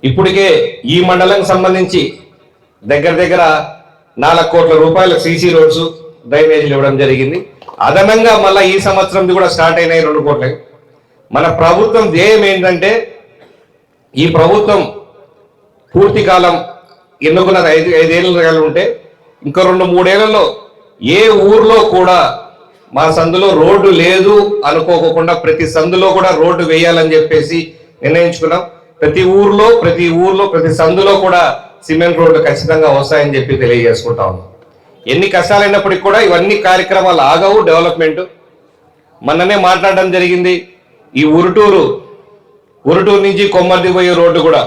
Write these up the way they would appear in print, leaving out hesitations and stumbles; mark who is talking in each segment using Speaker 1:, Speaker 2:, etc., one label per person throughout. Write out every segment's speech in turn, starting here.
Speaker 1: ఇప్పటికే ఈ మండలం సంబంధించి దగ్గర దగ్గర 4 కోట్ల రూపాయల సీసీ రోడ్స్ డ్రైనేజీలు ఇవ్వడం జరిగింది. అదనంగా మళ్ళీ ఈ సంవత్సరంది కూడా స్టార్ట్ అయినాయి 2 కోట్ల. మన ప్రభుత్వం ధ్యేయం ఏంటంటే ఈ ప్రభుత్వం పూర్తి కాలం ఎన్నుకున్నది 5 ఏళ్ళు ఉంటే ఇంకా 2-3 ఏళ్లలో ఏ ఊర్లో కూడా మా సందులో రోడ్డు లేదు అనుకోకుండా ప్రతి సందులో కూడా రోడ్డు వేయాలని చెప్పేసి నిర్ణయించుకున్నాం. ప్రతి ఊర్లో ప్రతి సందులో కూడా సిమెంట్ రోడ్లు ఖచ్చితంగా వస్తాయని చెప్పి తెలియజేసుకుంటా ఉన్నాం. ఎన్ని కష్టాలైనప్పటికీ కూడా ఇవన్నీ కార్యక్రమాలు ఆగవు. డెవలప్మెంట్ మొన్ననే మాట్లాడడం జరిగింది. ఈ ఉరుటూరు నుంచి కొమ్మర్ది పోయే రోడ్డు కూడా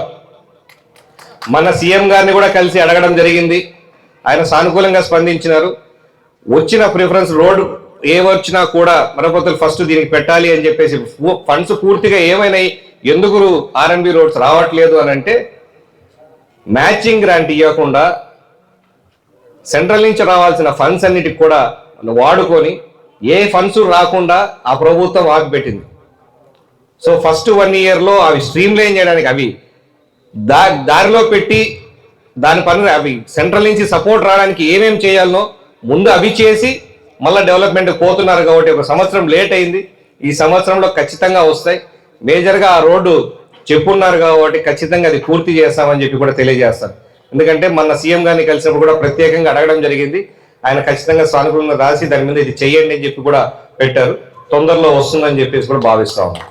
Speaker 1: మన సీఎం గారిని కూడా కలిసి అడగడం జరిగింది. ఆయన సానుకూలంగా స్పందించినారు. వచ్చిన ప్రిఫరెన్స్ రోడ్డు ఏవచ్చినా కూడా మరొకరు ఫస్ట్ దీనికి పెట్టాలి అని చెప్పేసి ఫండ్స్ పూర్తిగా ఏమైనాయి, ఎందుకు ఆర్ఎన్బి రోడ్స్ రావట్లేదు అని అంటే మ్యాచింగ్ గ్రాంట్ ఇవ్వకుండా సెంట్రల్ నుంచి రావాల్సిన ఫండ్స్ అన్నిటికి కూడా వాడుకొని ఏ ఫండ్స్ రాకుండా ఆ ప్రభుత్వం ఆపిపెట్టింది. సో ఫస్ట్ 1 ఇయర్లో అవి స్ట్రీమ్ లైన్ చేయడానికి అవి దారిలో పెట్టి దాని పనులు అవి సెంట్రల్ నుంచి సపోర్ట్ రావడానికి ఏమేమి చేయాలనో ముందు అవి చేసి మళ్ళీ డెవలప్మెంట్ పోతున్నారు. కాబట్టి 1 సంవత్సరం లేట్ అయింది. ఈ సంవత్సరంలో ఖచ్చితంగా వస్తాయి. మేజర్గా ఆ రోడ్డు చెప్పున్నారు కాబట్టి ఖచ్చితంగా అది పూర్తి చేస్తామని చెప్పి కూడా తెలియజేస్తాను. ఎందుకంటే మన సీఎం గారిని కలిసినప్పుడు కూడా ప్రత్యేకంగా అడగడం జరిగింది. ఆయన ఖచ్చితంగా సానుకూలంగా రాసి దాని మీద ఇది చెయ్యండి అని చెప్పి కూడా పెట్టారు. తొందరలో వస్తుందని చెప్పేసి కూడా భావిస్తా ఉన్నాం.